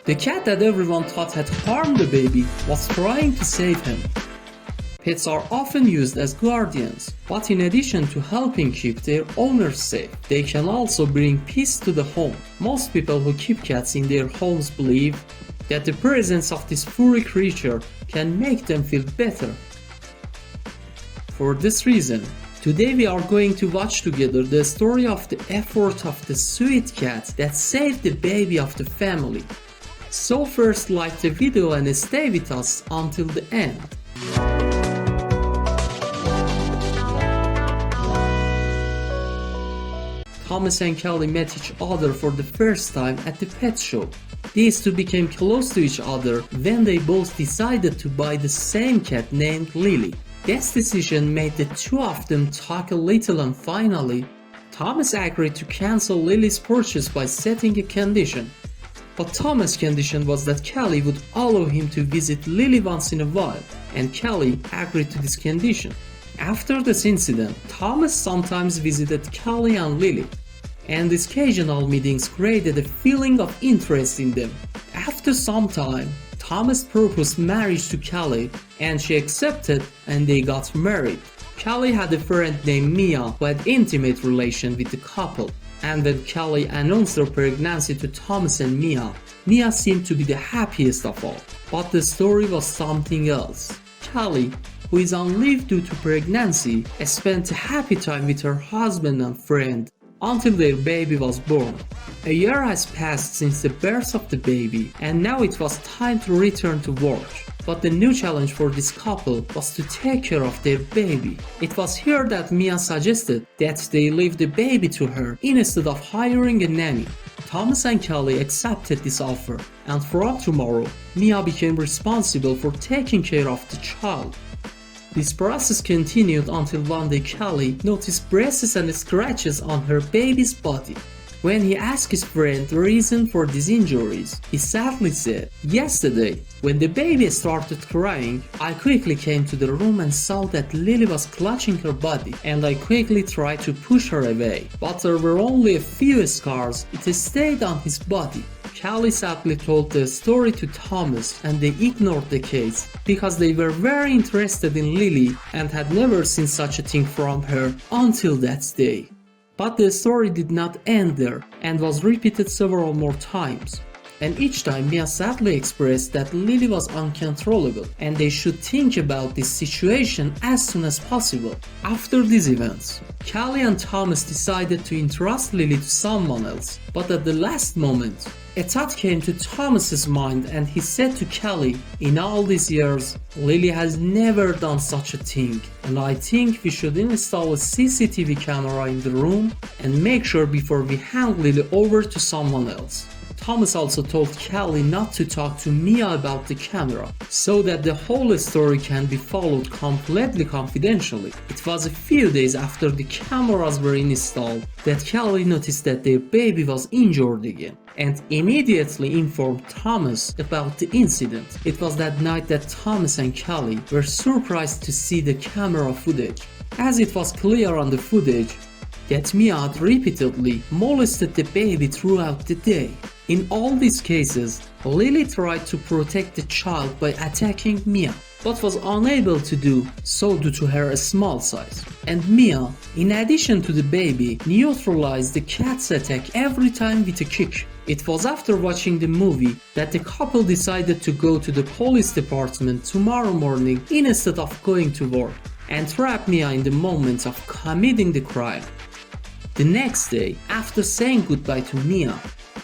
The cat that everyone thought had harmed the baby was trying to save him. Pets are often used as guardians, but in addition to helping keep their owners safe, they can also bring peace to the home. Most people who keep cats in their homes believe that the presence of this furry creature can make them feel better. For this reason, today we are going to watch together the story of the effort of the sweet cat that saved the baby of the family. So first like the video and stay with us until the end. Thomas and Kelly met each other for the first time at the pet show. These two became close to each other when they both decided to buy the same cat named Lily. This decision made the two of them talk a little, and finally, Thomas agreed to cancel Lily's purchase by setting a condition. But Thomas' condition was that Kelly would allow him to visit Lily once in a while, and Kelly agreed to this condition. After this incident, Thomas sometimes visited Kelly and Lily, and these occasional meetings created a feeling of interest in them. After some time, Thomas proposed marriage to Kelly, and she accepted, and they got married. Kelly had a friend named Mia who had intimate relation with the couple, and when Kelly announced her pregnancy to Thomas and Mia, Mia seemed to be the happiest of all. But the story was something else. Kelly, who is on leave due to pregnancy, spent a happy time with her husband and friend until their baby was born. A year has passed since the birth of the baby, and now it was time to return to work. But the new challenge for this couple was to take care of their baby. It was here that Mia suggested that they leave the baby to her instead of hiring a nanny. Thomas and Kelly accepted this offer, and from tomorrow, Mia became responsible for taking care of the child. This process continued until one day Kelly noticed bruises and scratches on her baby's body. When he asked his friend the reason for these injuries, he sadly said, "Yesterday, when the baby started crying, I quickly came to the room and saw that Lily was clutching her body, and I quickly tried to push her away. But there were only a few scars, it stayed on his body." Kelly sadly told the story to Thomas, and they ignored the case because they were very interested in Lily and had never seen such a thing from her until that day. But the story did not end there and was repeated several more times. And each time Mia sadly expressed that Lily was uncontrollable and they should think about this situation as soon as possible. After these events, Kelly and Thomas decided to entrust Lily to someone else, but at the last moment, a thought came to Thomas's mind and he said to Kelly, "In all these years, Lily has never done such a thing, and I think we should install a CCTV camera in the room and make sure before we hand Lily over to someone else." Thomas also told Kelly not to talk to Mia about the camera, so that the whole story can be followed completely confidentially. It was a few days after the cameras were installed that Kelly noticed that their baby was injured again, and immediately informed Thomas about the incident. It was that night that Thomas and Kelly were surprised to see the camera footage, as it was clear on the footage that Mia had repeatedly molested the baby throughout the day. In all these cases, Lily tried to protect the child by attacking Mia, but was unable to do so due to her small size. And Mia, in addition to the baby, neutralized the cat's attack every time with a kick. It was after watching the movie that the couple decided to go to the police department tomorrow morning instead of going to work, and trap Mia in the moment of committing the crime. The next day, after saying goodbye to Mia,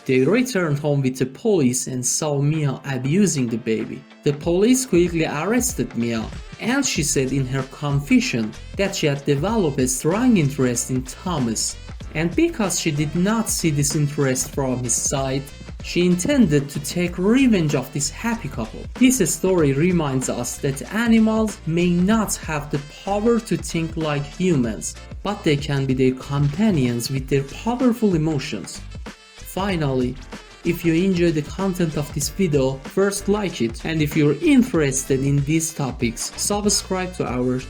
they returned home with the police and saw Mia abusing the baby. The police quickly arrested Mia, and she said in her confession that she had developed a strong interest in Thomas, and because she did not see this interest from his side, she intended to take revenge of this happy couple. This story reminds us that animals may not have the power to think like humans, but they can be their companions with their powerful emotions. Finally, if you enjoyed the content of this video, first like it, and if you're interested in these topics, subscribe to our